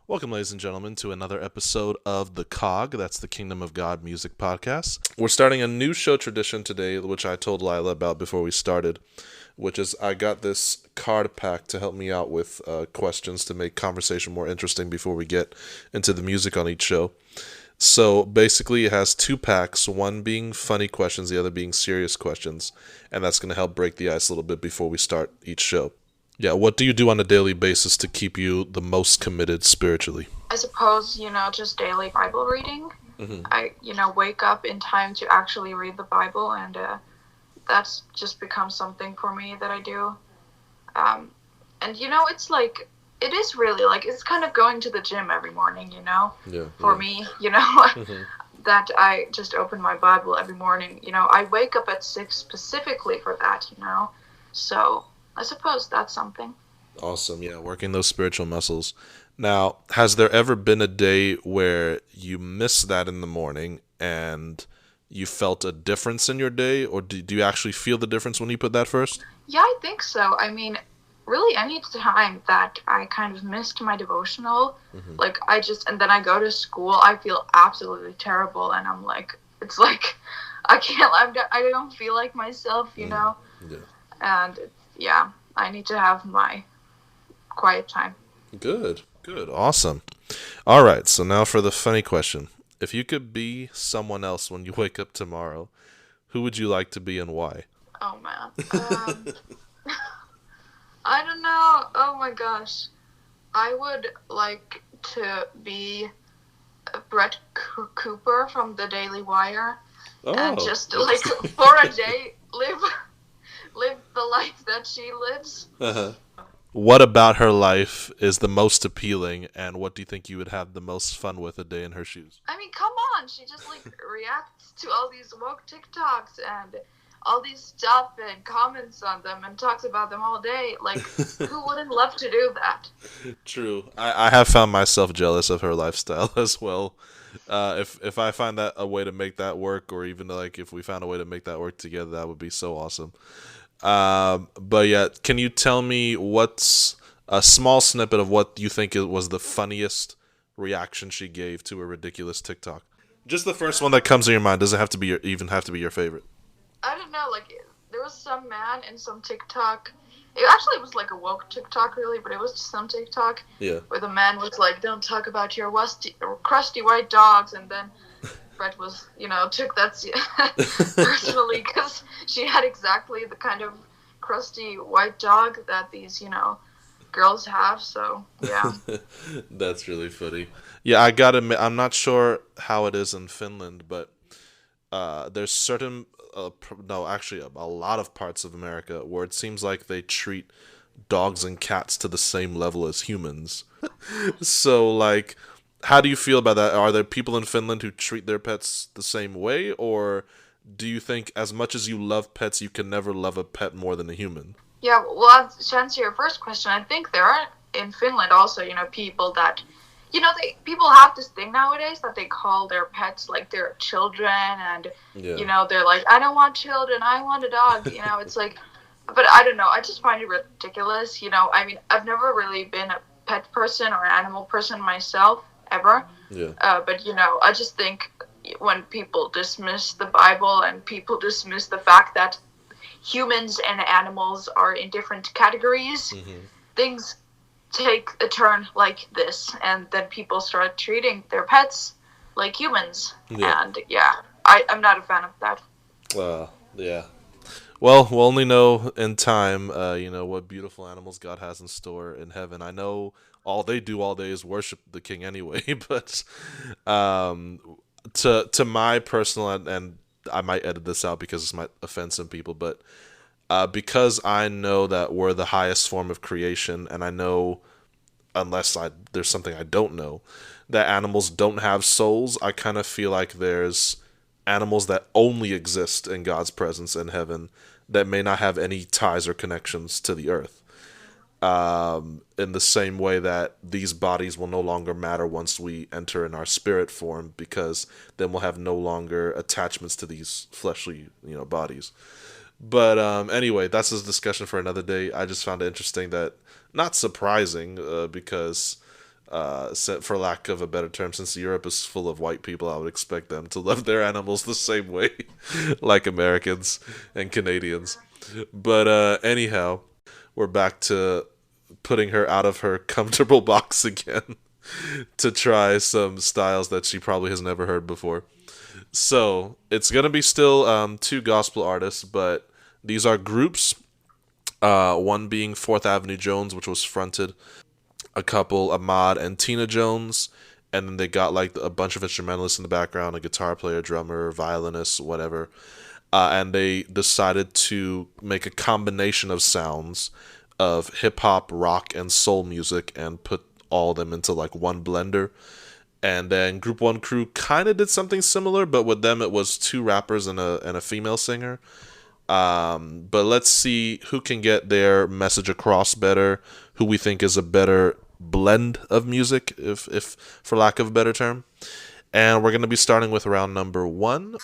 Welcome, ladies and gentlemen, to another episode of the KOG. That's the Kingdom of God Music Podcast. We're starting a new show tradition today, which I told Lila about before we started, which is I got this card pack to help me out with questions to make conversation more interesting before we get into the music on each show. So basically, it has two packs, one being funny questions, the other being serious questions, and that's going to help break the ice a little bit before we start each show. Yeah, what do you do on a daily basis to keep you the most committed spiritually? I suppose, just daily Bible reading. I, wake up in time to actually read the Bible, and that's just become something for me that I do. And, it's like, it is really like, it's kind of going to the gym every morning, for me, that I just open my Bible every morning. I wake up at 6 specifically for that, so I suppose that's something. Awesome, yeah, working those spiritual muscles. Now, has there ever been a day where you missed that in the morning and you felt a difference in your day, or do you actually feel the difference when you put that first? Yeah, I think so. I mean, really any time that I kind of missed my devotional, and then I go to school, I feel absolutely terrible, and I'm like, it's like, I don't feel like myself, Yeah. And yeah, I need to have my quiet time. Good, awesome. All right, so now for the funny question. If you could be someone else when you wake up tomorrow, who would you like to be and why? Oh man. I don't know. Oh my gosh. I would like to be Brett Cooper from the Daily Wire, and just like for a day live the life that she lives. Uh-huh. What about her life is the most appealing, and what do you think you would have the most fun with a day in her shoes? I mean, come on. She just like reacts to all these woke TikToks and all these stuff and comments on them and talks about them all day. Like, who wouldn't love to do that? True. I have found myself jealous of her lifestyle as well. If I find that a way to make that work, or even like if we found a way to make that work together, that would be so awesome. But yeah, can you tell me what's a small snippet of what you think was the funniest reaction she gave to a ridiculous TikTok? Just the first one that comes to your mind. Doesn't have to be even have to be your favorite. I don't know, like, there was some man in some TikTok. It actually was like a woke TikTok, really, but it was just some TikTok. Yeah. Where the man was like, don't talk about your crusty white dogs, and then Brett was, took that personally, because she had exactly the kind of crusty white dog that these, girls have, so, yeah. That's really funny. Yeah, I gotta admit, I'm not sure how it is in Finland, but there's certain no, actually, a lot of parts of America where it seems like they treat dogs and cats to the same level as humans. So, like, how do you feel about that? Are there people in Finland who treat their pets the same way, or do you think as much as you love pets, you can never love a pet more than a human? Yeah, well, to answer your first question, I think there are in Finland also, people that people have this thing nowadays that they call their pets like their children, and they're like, I don't want children, I want a dog. It's like, but I don't know, I just find it ridiculous. I mean, I've never really been a pet person or animal person myself ever. Yeah. But I just think when people dismiss the Bible and people dismiss the fact that humans and animals are in different categories, things take a turn like this, and then people start treating their pets like humans. Yeah. And I'm not a fan of that. Yeah. Well, we'll only know in time, what beautiful animals God has in store in heaven. I know all they do all day is worship the King anyway, but to my personal, and I might edit this out because this might offend some people, but because I know that we're the highest form of creation, and I know, there's something I don't know, that animals don't have souls, I kind of feel like there's animals that only exist in God's presence in heaven that may not have any ties or connections to the earth. In the same way that these bodies will no longer matter once we enter in our spirit form, because then we'll have no longer attachments to these fleshly, bodies. But anyway, that's a discussion for another day. I just found it interesting that, not surprising, because for lack of a better term, since Europe is full of white people, I would expect them to love their animals the same way, like Americans and Canadians. But anyhow, we're back to putting her out of her comfortable box again to try some styles that she probably has never heard before. So it's gonna be still two gospel artists, but these are groups. One being Fourth Avenue Jones, which was fronted a couple, Ahmad and Tina Jones, and then they got like a bunch of instrumentalists in the background, a guitar player, drummer, violinist, whatever. And they decided to make a combination of sounds of hip hop, rock, and soul music and put all of them into like one blender. And then Group One Crew kind of did something similar, but with them it was two rappers and a female singer. But let's see who can get their message across better, who we think is a better blend of music, if for lack of a better term. And we're going to be starting with round number 1.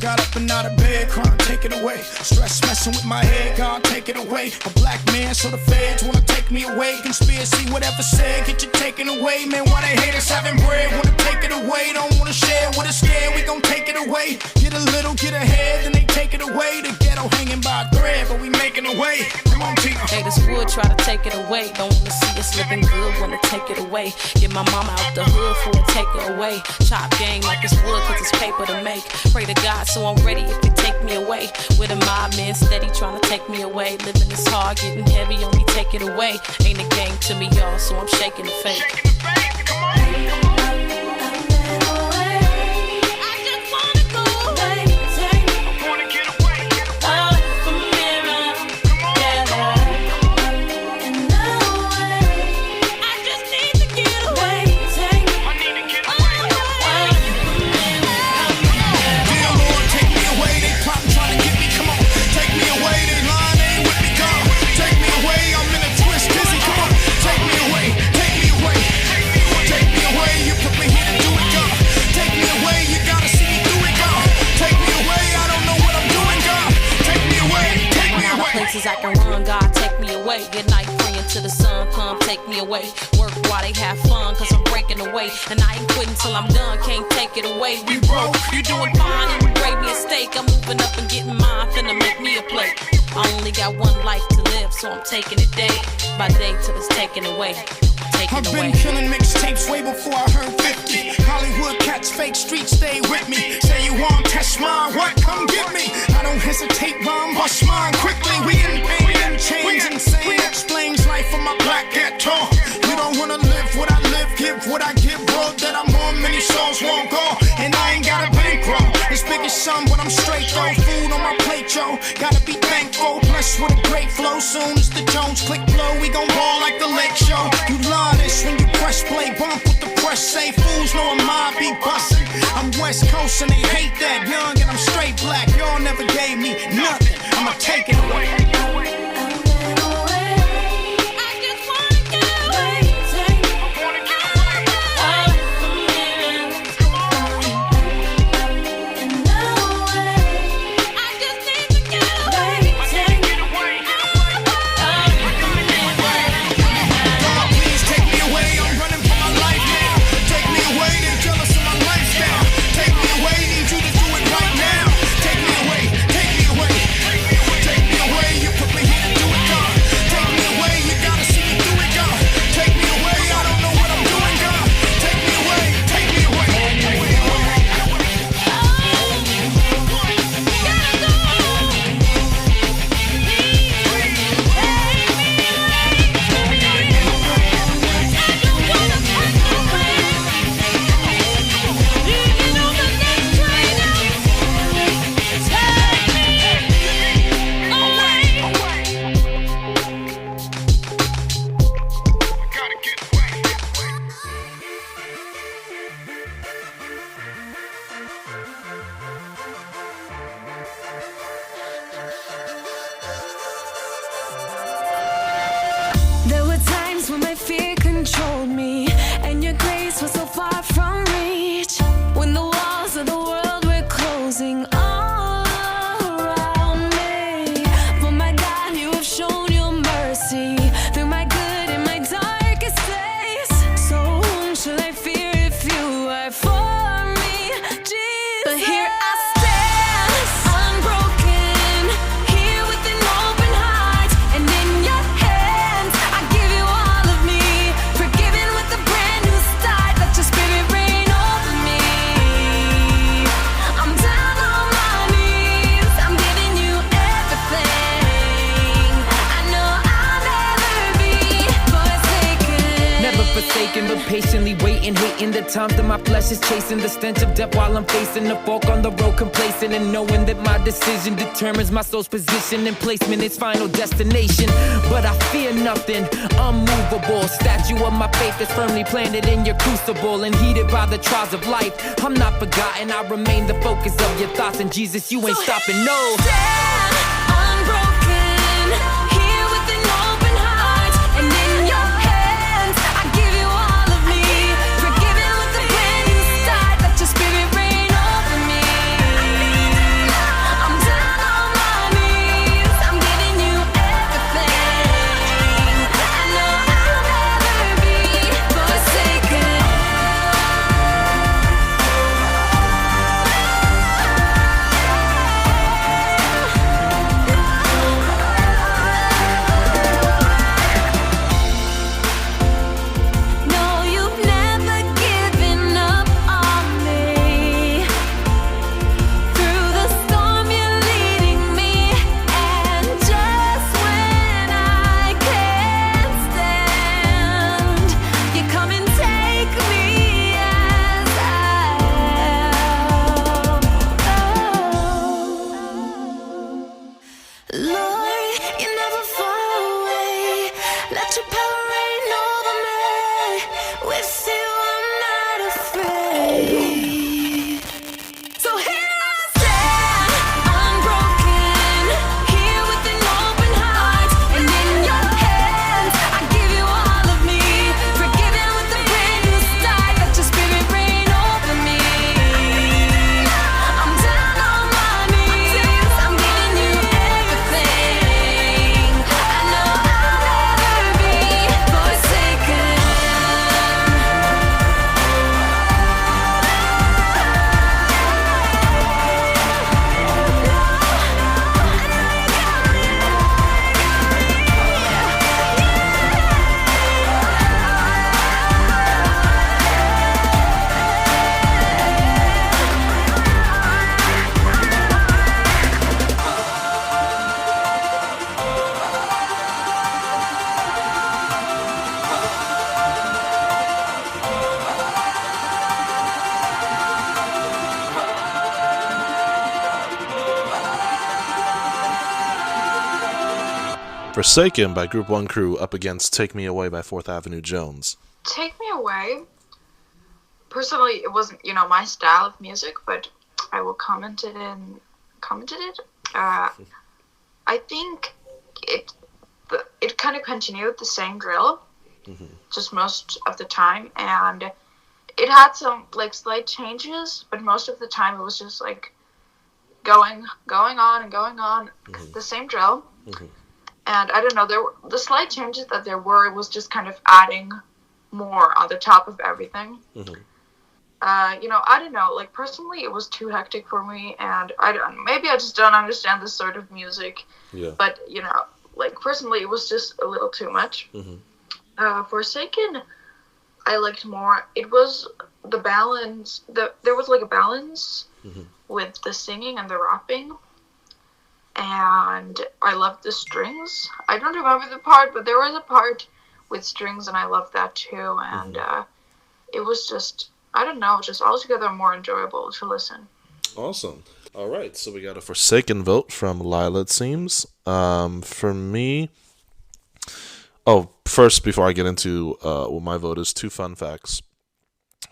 Got up and out of bed, crying, take it away. Stress messing with my head, God, take it away. A black man, so the feds wanna take me away. Conspiracy, whatever said, get you taken away. Man, why they hate us having bread, wanna take it away. Don't wanna share with us scared, we gon' take it away. Get a little, get ahead, then they take it away. The ghetto hanging by a thread, but we making a way. Come on, Tina. Haters would try to take it away. Don't wanna see us living good, wanna take it away. Get my mama out the hood for a take it away. Chop game like it's wood, cause it's paper to make. Pray to God, so I'm ready if you take me away. With a mob man steady trying to take me away. Living is hard, getting heavy, only take it away. Ain't a game to me, y'all, so I'm shaking the faith. Shaking the faith, come on. I can run, God, take me away. Good night, praying to the sun, come take me away. Work while they have fun, cause I'm breaking away. And I ain't quitting till I'm done, can't take it away. We broke, you doing fine, and you grade me a steak. I'm moving up and getting mine, finna make me a plate. I only got one life to live, so I'm taking it day by day till it's taken away. I've been killing mixtapes way before I heard 50. Hollywood cats, fake streets, stay with me. Say you want test mine, what? Come get me. I don't hesitate, run, bust mine quickly. We in pain and chains, insane. Explains life of my black ghetto. You don't wanna live what I live, give what I give. Road that I'm on, many souls won't go. And I ain't got a bankroll. It's big as some, but I'm straight though. Food on my plate, yo. Gotta be thankful. Blessed with a great flow. Soon as the Jones click blow, we gon' ball like the Lake Show. You love this when you press play, bump with the press, say fools know I might be bustin'. I'm West Coast and they hate that, young and I'm straight black. Y'all never gave me nothing, I'ma take it away. Put me here. and hating the times that my flesh is chasing the stench of death while I'm facing the fork on the road, complacent and knowing that my decision determines my soul's position and placement, its final destination. But I fear nothing, unmovable, statue of my faith that's firmly planted in your crucible and heated by the trials of life. I'm not forgotten, I remain the focus of your thoughts, and Jesus, you ain't stopping, no. Forsaken by Group 1 Crew up against Take Me Away by 4th Avenue Jones. Take Me Away, personally, it wasn't, my style of music, but I will comment it. I think it kind of continued the same drill, just most of the time, and it had some, slight changes, but most of the time it was just, going on and going on, the same drill. And I don't know, the slight changes that there were, was just kind of adding more on the top of everything. I don't know, personally it was too hectic for me, and maybe I just don't understand this sort of music. Yeah. But, personally it was just a little too much. Forsaken, I liked more. It was the balance, there was a balance with the singing and the rapping. And I loved the strings. I don't remember the part, but there was a part with strings, and I loved that too. And it was just, I don't know, just altogether more enjoyable to listen. Awesome. All right, so we got a Forsaken vote from Lila, it seems. For me, first, before I get into what my vote is, 2 fun facts.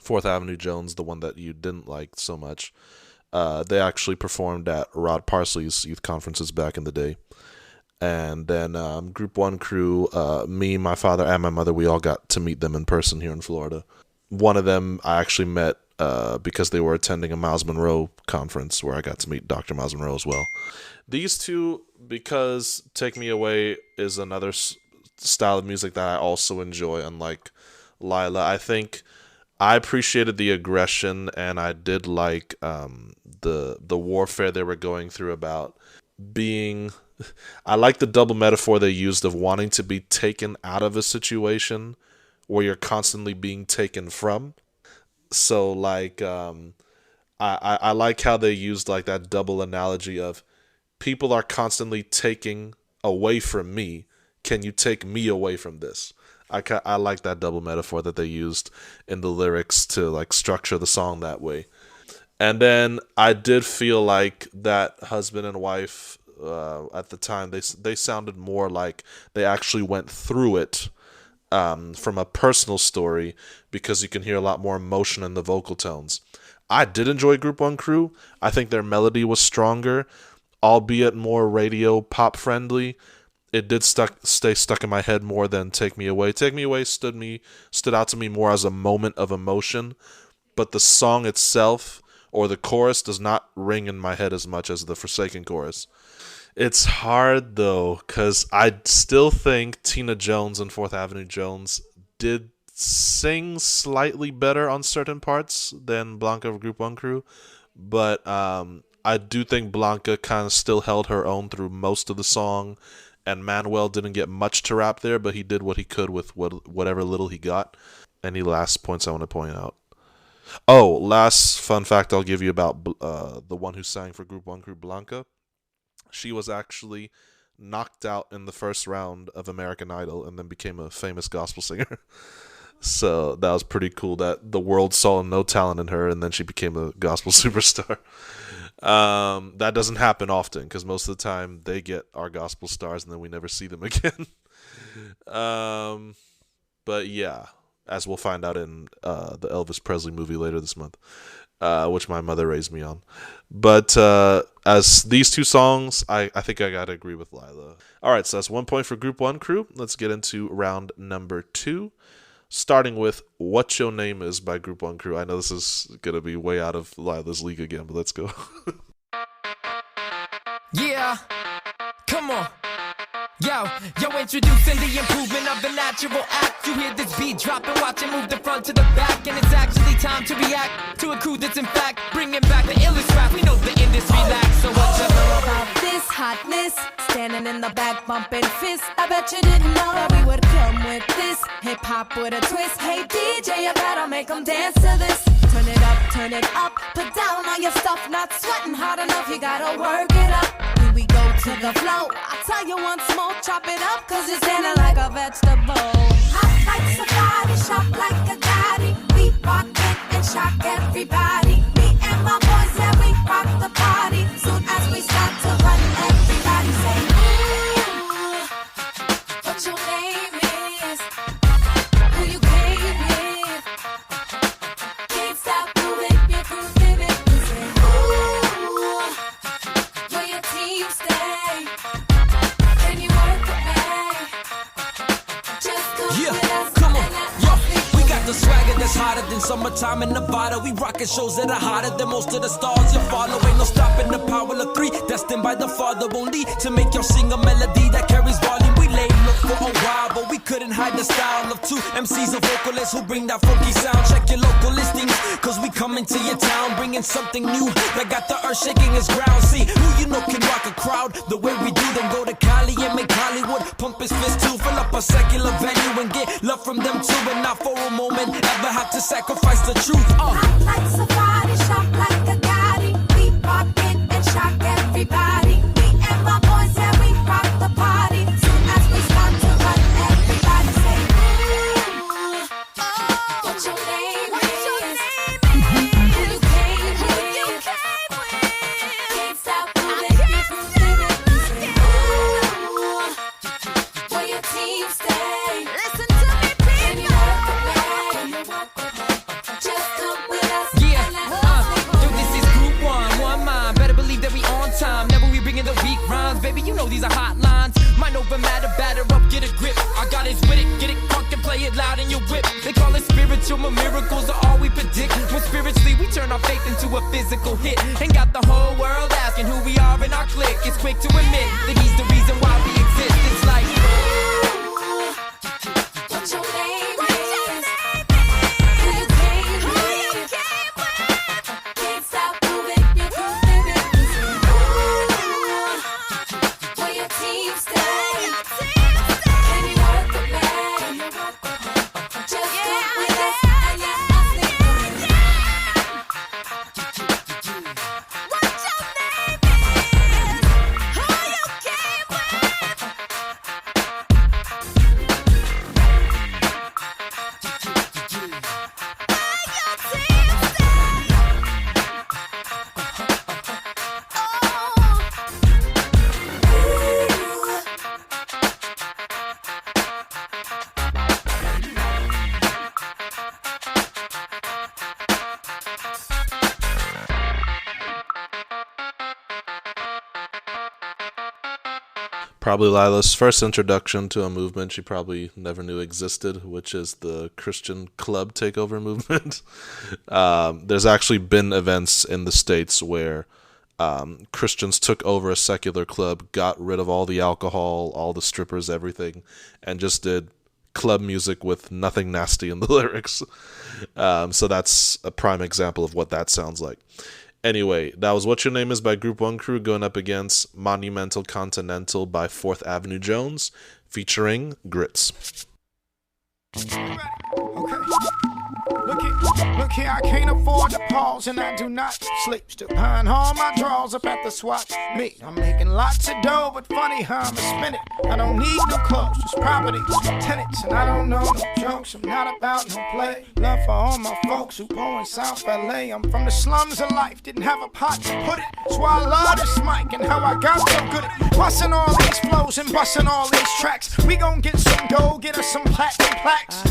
4th Avenue Jones, the one that you didn't like so much, they actually performed at Rod Parsley's youth conferences back in the day. And then Group 1 Crew, me, my father, and my mother, we all got to meet them in person here in Florida. One of them I actually met because they were attending a Miles Monroe conference where I got to meet Dr. Miles Monroe as well. These two, because Take Me Away is another style of music that I also enjoy, unlike Lila. I think I appreciated the aggression, and I did like the warfare they were going through about being... I like the double metaphor they used of wanting to be taken out of a situation where you're constantly being taken from. So, I like how they used, that double analogy of people are constantly taking away from me. Can you take me away from this? I like that double metaphor that they used in the lyrics to like structure the song that way. And then I did feel like that husband and wife at the time they sounded more like they actually went through it from a personal story, because you can hear a lot more emotion in the vocal tones. I did enjoy Group One Crew. I think their melody was stronger, albeit more radio pop friendly. It did stay stuck in my head more than Take Me Away. Take Me Away stood out to me more as a moment of emotion, but the song itself or the chorus does not ring in my head as much as the Forsaken chorus. It's hard though, because I still think Tina Jones and Fourth Avenue Jones did sing slightly better on certain parts than Blanca of Group One Crew, but I do think Blanca kind of still held her own through most of the song, and Manuel didn't get much to rap there, but he did what he could with whatever little he got. Any last points I want to point out? Oh, last fun fact I'll give you about the one who sang for Group One Crew, Blanca. She was actually knocked out in the first round of American Idol and then became a famous gospel singer. So that was pretty cool that the world saw no talent in her and then she became a gospel superstar. That doesn't happen often because most of the time they get our gospel stars and then we never see them again. But yeah, as we'll find out in the Elvis Presley movie later this month, which my mother raised me on. But as these two songs, I think I gotta agree with Lila. All right, so that's 1 point for Group One Crew. Let's get into round number 2, starting with What Your Name Is by Group One Crew. I know this is gonna be way out of Lila's league again, but let's go. Yeah, come on. Yo, introducing the improvement of the natural act. You hear this beat drop and watch it move the front to the back. And it's actually time to react to a crew that's in fact bringing back the illest rap. We know the industry lacks, so what you know about this hotness? Standing in the back bumping fists. I bet you didn't know that we would come with this hip-hop with a twist. Hey DJ, you better make them dance to this. Turn it up, put down all your stuff. Not sweating hard enough, you gotta work it up. Here we go to the flow. I tell you once more, chop it up, cause you're standing like a vegetable. Hot like somebody, shop like a daddy. We rock it and shock everybody. Me and my boys, yeah, we rock the party. Soon as we start to run, everybody say, ooh, what your name is, who you came with. Can't stop moving, you're grooving it. We say, ooh, where your team stay. Can you work the bag? Just come with us. come on, yo, we got the swagger that's hotter than summertime in Nevada. We rockin' shows that are hotter than most of the stars you follow. Ain't no stopping the power of 3, destined by the Father only to make y'all sing a melody that carries volume. We laid low for a while, but we couldn't hide the style of 2 MCs and vocalists who bring that funky sound. Check your local listings, cause we coming to your town, bringing something new that got the earth shaking its ground. See, who you know can rock a crowd the way we do, then go to Cali and make Hollywood pump his fist too. Fill up a secular venue and get love from them too, and not for a moment ever have to sacrifice the truth. Hot like somebody, shop like a goddie. We rock it and shock everybody. Me and my boys, yeah, we rock the party. Soon as we start to run, everybody say, ooh, what your name is, who you came with. Can't stop moving, you're grooving it. We say, ooh, where your team stay. Listen to me, people. Can you work the bag? Just come with us. Yeah, and let us yo, this is Group One mind. Better believe that we on time. Never we bringing the weak rhymes, baby. You know these are hot lines. Mind over matter, batter up, get a grip. I got it with it, get it crunk and play it loud in your whip. They call it spiritual, but miracles are all we predict. When spiritually we turn our faith into a physical hit, and got the whole world asking who we are in our clique. It's quick to admit that he's the reason why we exist. It's like, what your name is, who you came with. Can't stop moving, you're grooving it. We say, ooh, where your team stay. Can you work the bag? Just come with us and let us live. What your name is, who you came with. Probably Lila's first introduction to a movement she probably never knew existed, which is the Christian club takeover movement. There's actually been events in the States where Christians took over a secular club, got rid of all the alcohol, all the strippers, everything, and just did club music with nothing nasty in the lyrics. So that's a prime example of what that sounds like. Anyway, that was What Your Name Is by Group 1 Crew going up against Monumental Continental by 4th Avenue Jones, featuring Grits. Okay. Look here, I can't afford to pause and I do not sleep. Still buying all my draws up at the swap meet. I'm making lots of dough, but funny how I'ma spend it. I don't need no clothes, just property, tenants, and I don't know no jokes. I'm not about no play. Love for all my folks who born in South LA. I'm from the slums of life, didn't have a pot to put it. That's why I love this mic and how I got so good at busting all these flows and busting all these tracks. We gon' get some dough, get us some platinum plaques.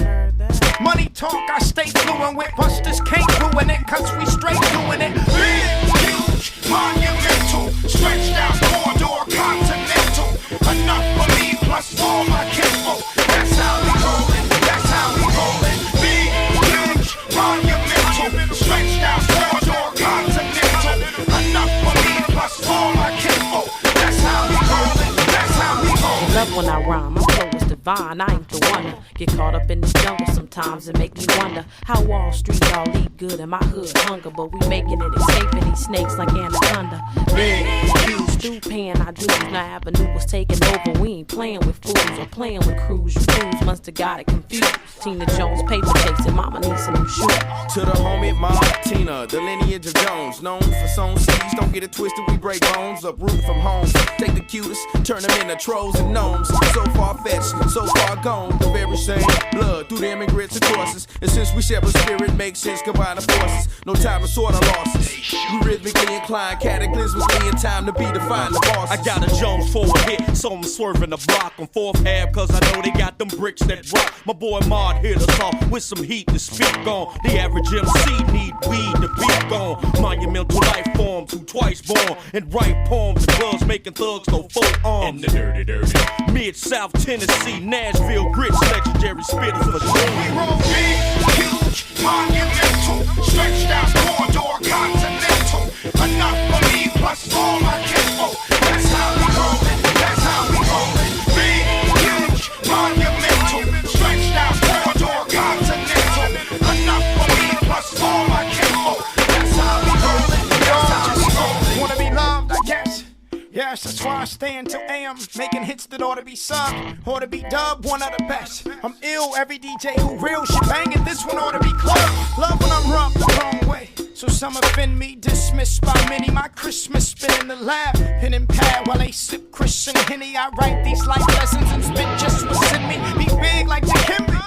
Money talk, I stay fluent with busters, can't ruin it, cause we straight doing it. Big, huge, monumental, stretched out corridor, continental. Enough for me, plus all my kinfolk. That's how we rollin', that's how we rollin'. Big, huge, monumental, stretched out corridor, continental. Enough for me, plus all my kinfolk. That's how we rollin', that's how we rollin'. Love when I rhyme, my flow is divine, I ain't the one to get caught up in the jungle sometimes and make me wonder how Wall Street y'all eat good and my hood hunger, but we making it, escaping these snakes like anaconda. Big, huge, stew pan, I do. Now Avenue was taking over, we ain't playing with fools or playing with crews. You fools must have got it confused. Tina Jones, paper chasing, mama needs some new shoes. To the homie, Mom, Tina, the lineage of Jones, known for song seeds, don't get it twisted, we break bones, uproot from homes, take the cutest, turn them into trolls and gnomes, so far-fetched, so far gone, the very same blood through the immigrants and courses, and since we share a spirit, makes sense, combine the forces, no time to sort our losses, we rhythmically inclined, cataclysmically in time to be defined the bosses. I got a Jones for a hit, so I'm swerving the block on 4th Ave, cause I know they got them bricks that rock. My boy Mod hit us off with some heat to speak on. The average MC need weed to be gone. Monumental life forms who twice born and write poems and clubs making thugs go full arms. In the dirty, dirty. Mid-South Tennessee, Nashville, grits, legendary spitters for sure. We roll big, huge, monumental, stretched out corridor, continental. Enough for me, plus all my kinfolk. That's how we rollin', that's how we rollin'. Big, huge, monumental, stretched out corridor, continental. Enough for me, plus all my kinfolk. That's how we rollin', that's how we rollin'. Wanna be loved, I guess. Yes, that's why I stay until AM, making hits that ought to be subbed, ought to be dubbed, one of the best. I'm ill, every DJ who real shit banging, this one ought to be clubbed. Love when I'm rubbed the wrong way, so some offend me, dismissed by many. My Christmas spin in the lab, pen and pad while they sip Christian Henny. I write these life lessons and spit just what's in me. Be big like the Kimby.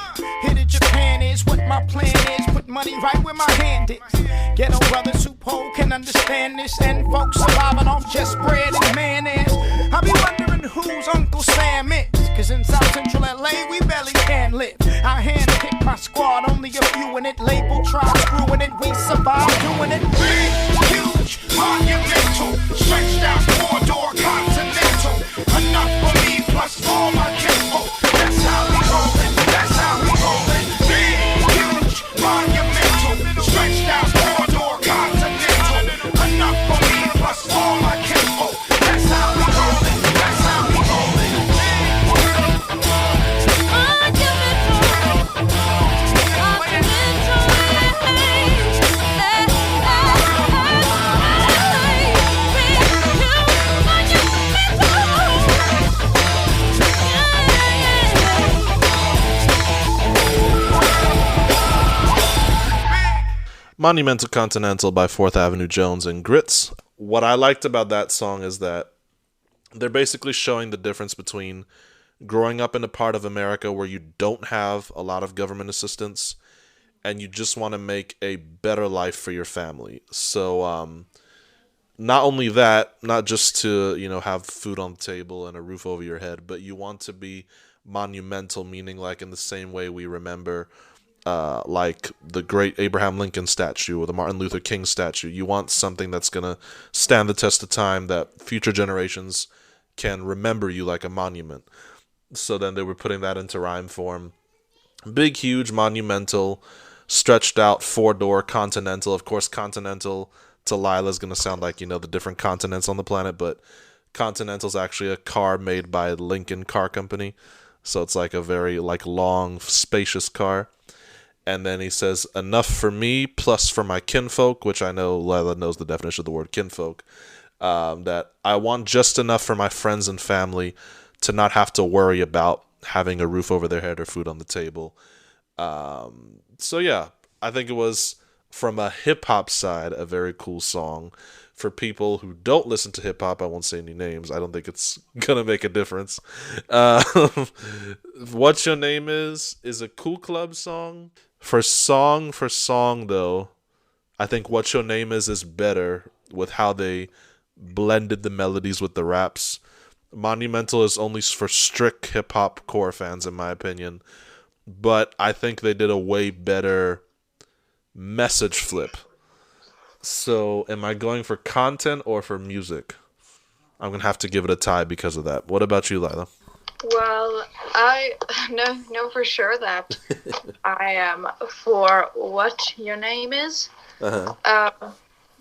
Hit it, Japan is what my plan is. Put money right where my hand is. Ghetto brothers who poll can understand this, and folks surviving off just bread and mayonnaise. I be wondering whose Uncle Sam is, cause in South Central LA we barely can live. I handpick my squad, only a few in it. Label, try screwing it, we survive doing it. Big, huge, monumental, stretched out corridor, continental. Enough for me, plus all my kinfolk. That's how we rollin', that's how we rollin'. Big, huge, monumental, stretched out corridor, continental. Enough for me, plus all my kinfolk. That's how we rollin', that's how we rollin'. Monumental Continental by 4th Avenue Jones and Grits. What I liked about that song is that they're basically showing the difference between growing up in a part of America where you don't have a lot of government assistance and you just want to make a better life for your family. So not only that, not just to, have food on the table and a roof over your head, but you want to be monumental, meaning like in the same way we remember like the great Abraham Lincoln statue or the Martin Luther King statue. You want something that's going to stand the test of time, that future generations can remember you like a monument. So then they were putting that into rhyme form. Big, huge, monumental, stretched out, 4-door, continental. Of course, continental to Lila is going to sound like, the different continents on the planet, but Continental is actually a car made by Lincoln Car Company. So it's like a very long, spacious car. And then he says, enough for me, plus for my kinfolk, which I know Lila knows the definition of the word kinfolk, that I want just enough for my friends and family to not have to worry about having a roof over their head or food on the table. So yeah, I think it was, from a hip-hop side, a very cool song. For people who don't listen to hip-hop, I won't say any names. I don't think it's going to make a difference. What's Your Name is a Cool Club song. For song, though, I think What Your Name is better with how they blended the melodies with the raps. Monumental is only for strict hip-hop core fans, in my opinion. But I think they did a way better message flip. So, am I going for content or for music? I'm going to have to give it a tie because of that. What about you, Lila? Well, I know for sure that I am for What Your Name Is. Uh-huh.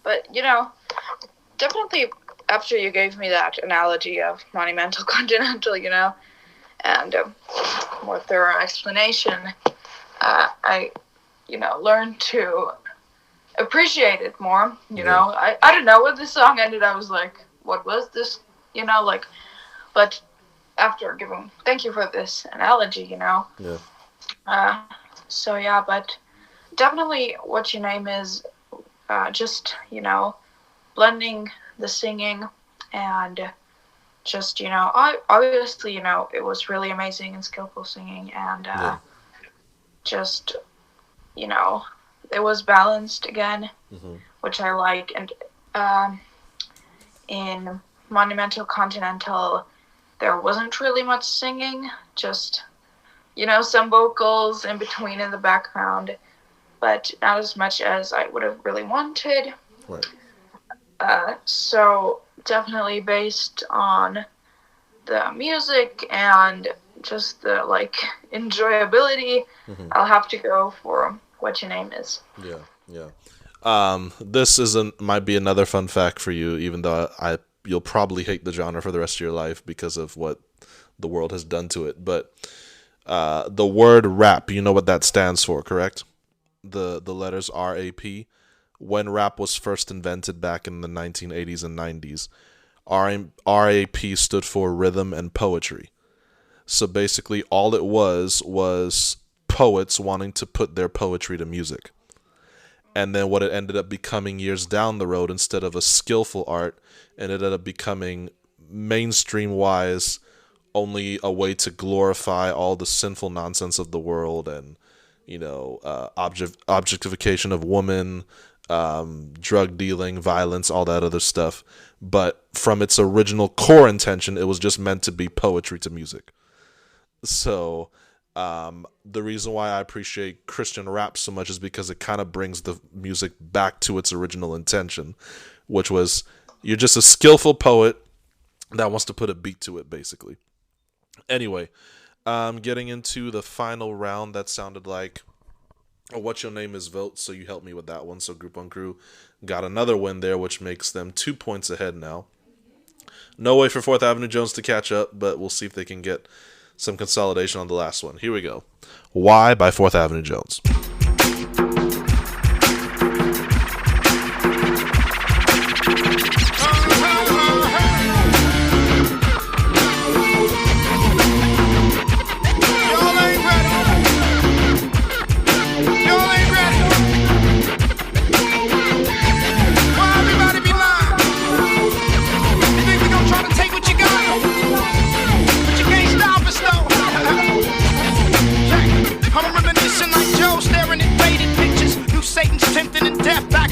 But, definitely after you gave me that analogy of monumental, continental, and more thorough explanation, I learned to appreciate it more. I don't know, when this song ended, I was like, what was this? But after thank you for this analogy, Yeah. So yeah, but definitely What Your Name Is, just, blending the singing and just, obviously, it was really amazing and skillful singing, and just, it was balanced again, which I like. And in Monumental Continental, there wasn't really much singing, just, some vocals in between in the background, but not as much as I would have really wanted. Right. So definitely based on the music and just the enjoyability, I'll have to go for What Your Name Is. Yeah. This might be another fun fact for you, even though you'll probably hate the genre for the rest of your life because of what the world has done to it. But the word rap, you know what that stands for, correct? The letters RAP. When rap was first invented back in the 1980s and 90s, RAP stood for rhythm and poetry. So basically all it was poets wanting to put their poetry to music. And then what it ended up becoming years down the road, instead of a skillful art, it ended up becoming mainstream-wise only a way to glorify all the sinful nonsense of the world and, objectification of women, drug dealing, violence, all that other stuff. But from its original core intention, it was just meant to be poetry to music. So the reason why I appreciate Christian rap so much is because it kind of brings the music back to its original intention, which was you're just a skillful poet that wants to put a beat to it, basically. Anyway, getting into the final round, that sounded like What Your Name Is vote, so you helped me with that one. So Group 1 Crew got another win there, which makes them 2 points ahead now. No way for 4th Avenue Jones to catch up, but we'll see if they can get some consolidation on the last one. Here we go. Why by 4th Avenue Jones.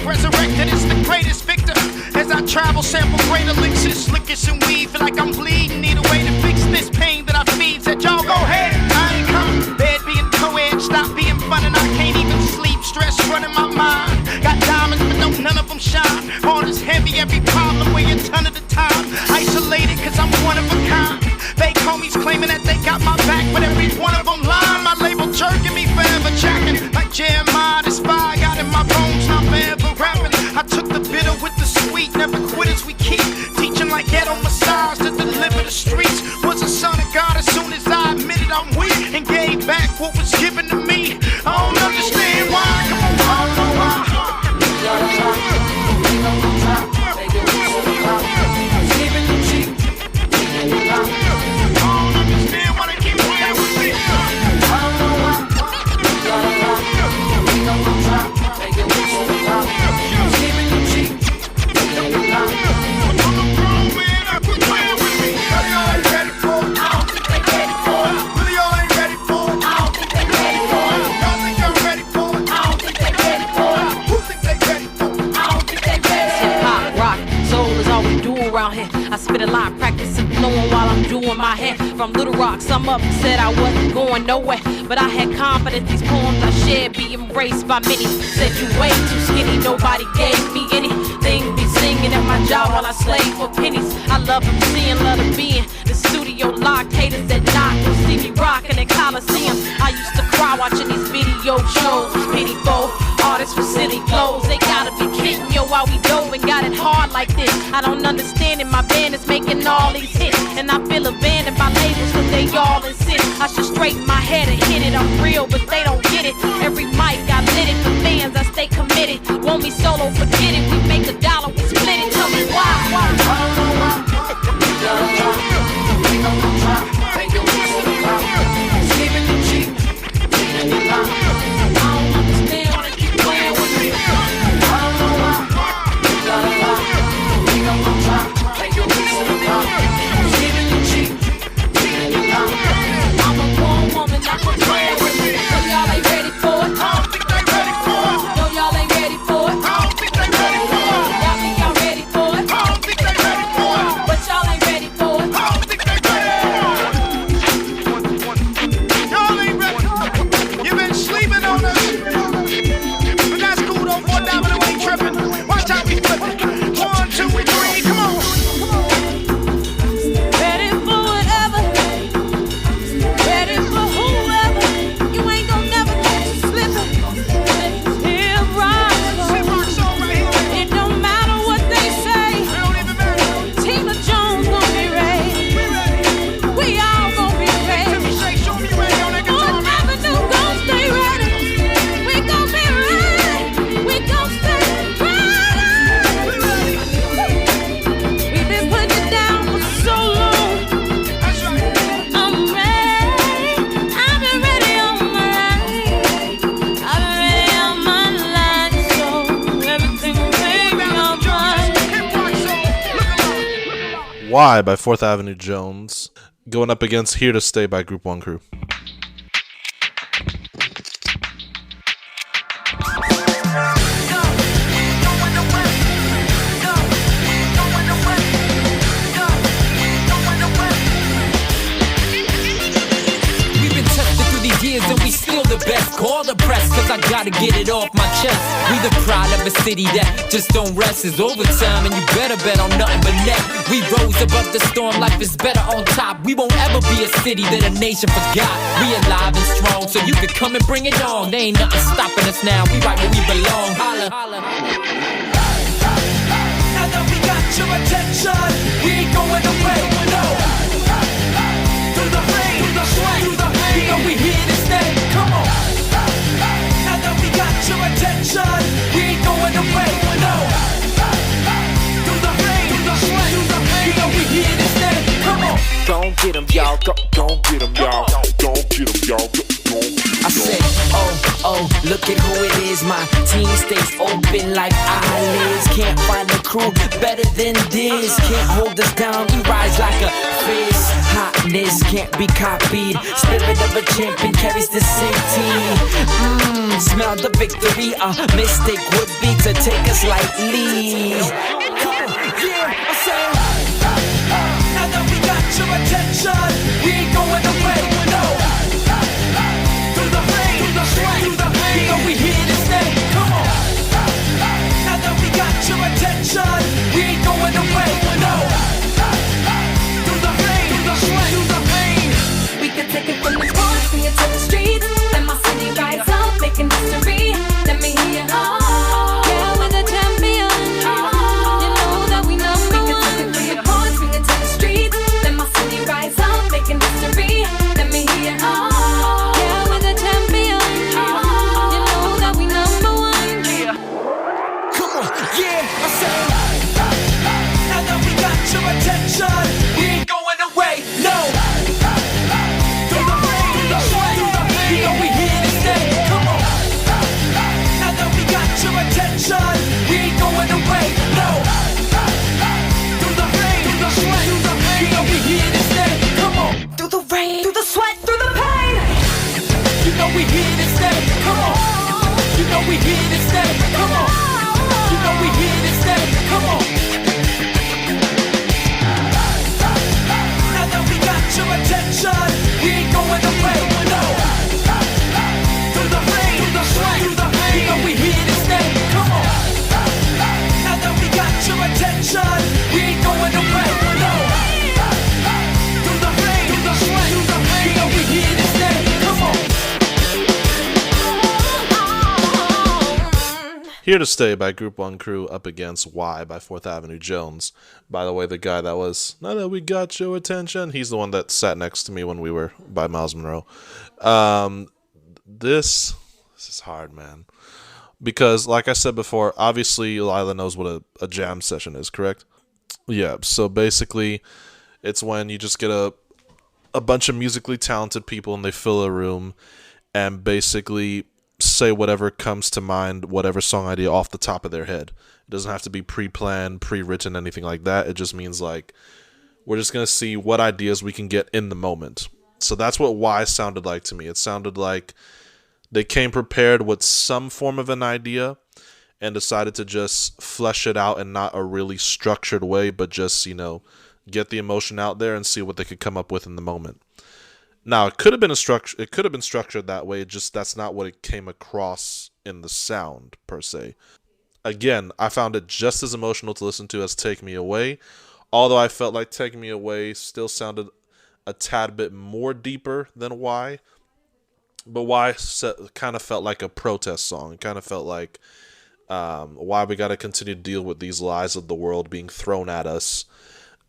Resurrected is the greatest victor. As I travel, sample great elixirs, liquors and weed. Feel like I'm bleeding. Need a way to fix this pain that I feed. Said y'all go ahead. I ain't coming. Bed being co-ed. Stop being fun and I can't even sleep. Stress running my mind. Got diamonds but don't none of them shine. Heart is heavy. Every problem weigh a ton at a time. Isolated cause I'm one of a the quitters we keep. Teaching like ghetto massage to deliver the streets. Was a son of God as soon as I admitted I'm weak and gave back what was given to me. I don't understand why. Come on, I don't know why. I spit a lot, practicing flowing while I'm doing my hair. From Little Rock, some up said I wasn't going nowhere, but I had confidence these poems I shared be embraced by many. Said you way too skinny, nobody gave me anything. Be singing at my job while I slave for pennies. I love them seeing, love them being. The studio locked, haters that knock will see me rocking at Coliseum. I used to cry watching these video shows. Pity for artists with silly clothes. They gotta be kidding, yo, while we dove and got it hard like this. I don't understand it, my band is making all these hits, and I feel abandoned by labels cause they all insist I should straighten my head and hit it. I'm real, but they don't get it. Every mic I lit it for fans, I stay committed. Want me solo, forget it. We make $1, we split it. Tell me why. Why by 4th Avenue Jones, going up against Here to Stay by Group 1 Crew. And we still the best. Call the press, cause I gotta get it off my chest. We the pride of a city that just don't rest. It's overtime and you better bet on nothing but net. We rose above the storm, life is better on top. We won't ever be a city that a nation forgot. We alive and strong, so you can come and bring it on. There ain't nothing stopping us now, we right where we belong. Holla. Now that we got your attention, we ain't going away, no. Through the rain, through the sweat, through the pain, you know we here to stay, come on. Now that we got your attention, we ain't going away, no. Through the rain, through the sweat, through the pain, you know we here to stay, come on. Gon' get 'em, y'all, gon' get 'em, y'all, gon' get 'em, y'all, I said, oh, look at who it is. My team stays open like eyelids. Can't find a crew better than this. Can't hold us down, we rise like a fist. Hotness can't be copied. Spirit of a champion carries the same team. Smell the victory. A mistake would be to take us lightly. Yeah, I said, now that we got your attention, we ain't going away, no. Through the rain, through the sweat, through the pain, you know we here to stay, come on. Now that we got your attention, we ain't going away, no. Through the rain, through the sweat, through the pain. We could take it from the court, bring it to the streets. Let my city rise up, making history. Let me hear you. Yeah, we're the champion. You know that we Here to Stay by Group 1 Crew up against Why by 4th Avenue Jones. By the way, the guy that was, now that we got your attention, he's the one that sat next to me when we were by Miles Monroe. This is hard, man. Because, like I said before, obviously Lila knows what a jam session is, correct? Yeah, so basically, it's when you just get a bunch of musically talented people and they fill a room and basically say whatever comes to mind, whatever song idea off the top of their head. It doesn't have to be pre-planned, pre-written, anything like that. It just means like we're just going to see what ideas we can get in the moment. So that's what Why sounded like to me. It sounded like they came prepared with some form of an idea and decided to just flesh it out in not a really structured way, but just, get the emotion out there and see what they could come up with in the moment. Now, it could have been structured that way, just that's not what it came across in the sound, per se. Again, I found it just as emotional to listen to as Take Me Away, although I felt like Take Me Away still sounded a tad bit more deeper than Why. But Why kind of felt like a protest song. It kind of felt like why we got to continue to deal with these lies of the world being thrown at us.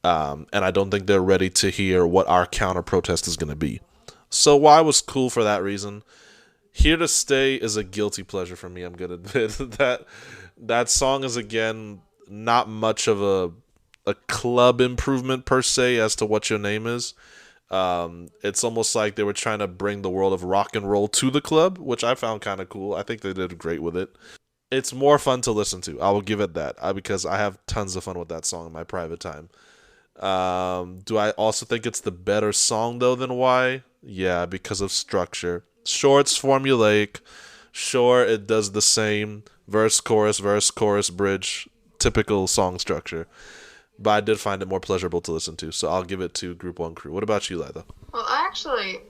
And I don't think they're ready to hear what our counter protest is going to be. So Why was cool for that reason. Here to Stay is a guilty pleasure for me, I'm going to admit. That song is, again, not much of a club improvement per se as to What Your Name Is. It's almost like they were trying to bring the world of rock and roll to the club, which I found kind of cool. I think they did great with it. It's more fun to listen to. I will give it that, because I have tons of fun with that song in my private time. Do I also think it's the better song, though, than Why? Yeah, because of structure. Sure, it's formulaic. Sure, it does the same verse, chorus, bridge, typical song structure. But I did find it more pleasurable to listen to, so I'll give it to Group 1 Crew. What about you, Lila? Well, I actually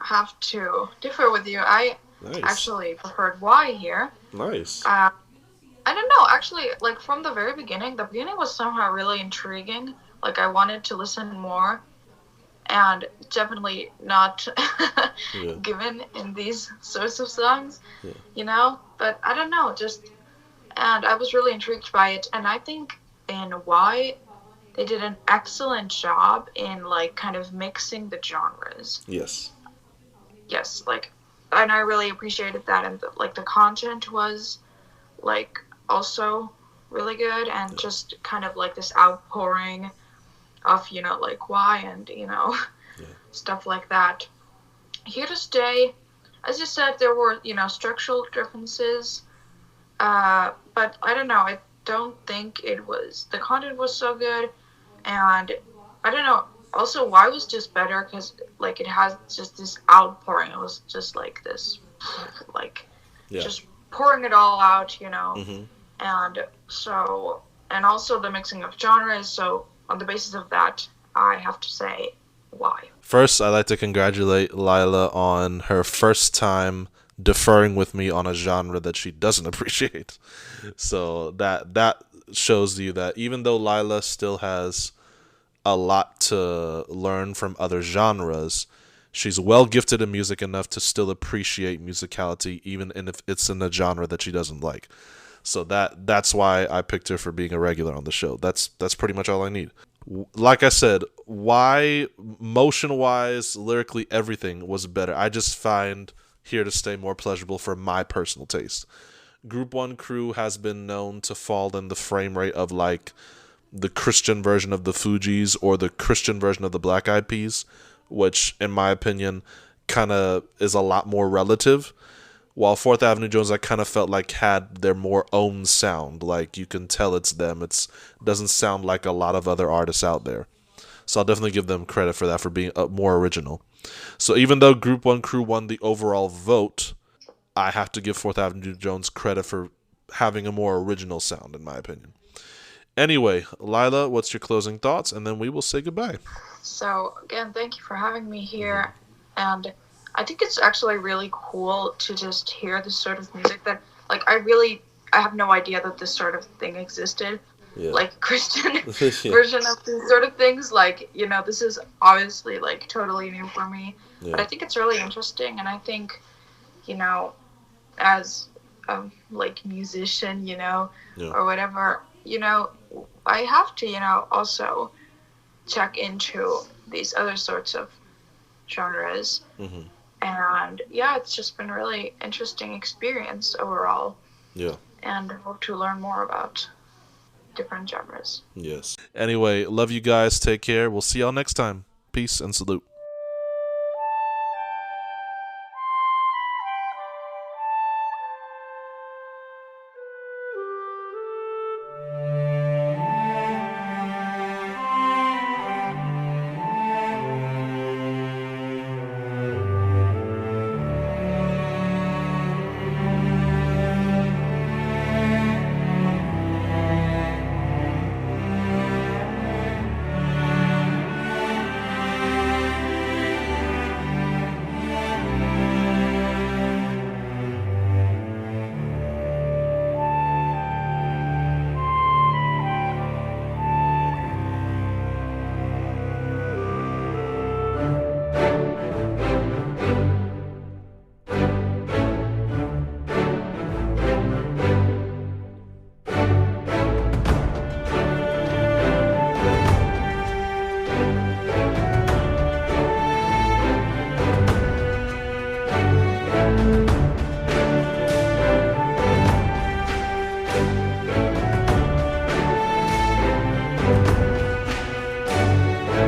have to differ with you. I actually preferred Why here. Nice. I don't know. Actually, like from the very beginning, the beginning was somehow really intriguing. Like I wanted to listen more, and definitely not given in these sorts of songs, But I don't know, and I was really intrigued by it, and I think in Why they did an excellent job in like kind of mixing the genres. Yes, and I really appreciated that, and the content was like also really good, and just kind of like this outpouring of like Why and stuff like that. Here to Stay, as you said, there were structural differences, but I don't know, I don't think the content was so good, and I don't know, also Why was just better because like it has just this outpouring. It was just like this just pouring it all out, Mm-hmm. and so, and also the mixing of genres. So on the basis of that, I have to say Why. First, I'd like to congratulate Lila on her first time deferring with me on a genre that she doesn't appreciate. So that shows you that even though Lila still has a lot to learn from other genres, she's well gifted in music enough to still appreciate musicality, even if it's in a genre that she doesn't like. So that's why I picked her for being a regular on the show. That's pretty much all I need. Like I said, Why, motion-wise, lyrically, everything was better. I just find Here to Stay more pleasurable for my personal taste. Group 1 Crew has been known to fall in the frame rate of like the Christian version of the Fugees or the Christian version of the Black Eyed Peas, which, in my opinion, kind of is a lot more relative. While 4th Avenue Jones, I kind of felt like had their more own sound. Like, you can tell it's them. It doesn't sound like a lot of other artists out there. So I'll definitely give them credit for that, for being more original. So even though Group 1 Crew won the overall vote, I have to give 4th Avenue Jones credit for having a more original sound, in my opinion. Anyway, Lila, what's your closing thoughts? And then we will say goodbye. So, again, thank you for having me here. And I think it's actually really cool to just hear this sort of music that, like, I have no idea that this sort of thing existed. Yeah. Like, Christian version of these sort of things. Like, this is obviously, like, totally new for me. Yeah. But I think it's really interesting. And I think, as like musician, you know, Yeah. or whatever, you know, I have to, you know, also check into these other sorts of genres. Mm-hmm. And yeah, it's just been a really interesting experience overall. Yeah. And I hope to learn more about different genres. Yes. Anyway, love you guys. Take care. We'll see y'all next time. Peace and salute.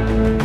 Thank you.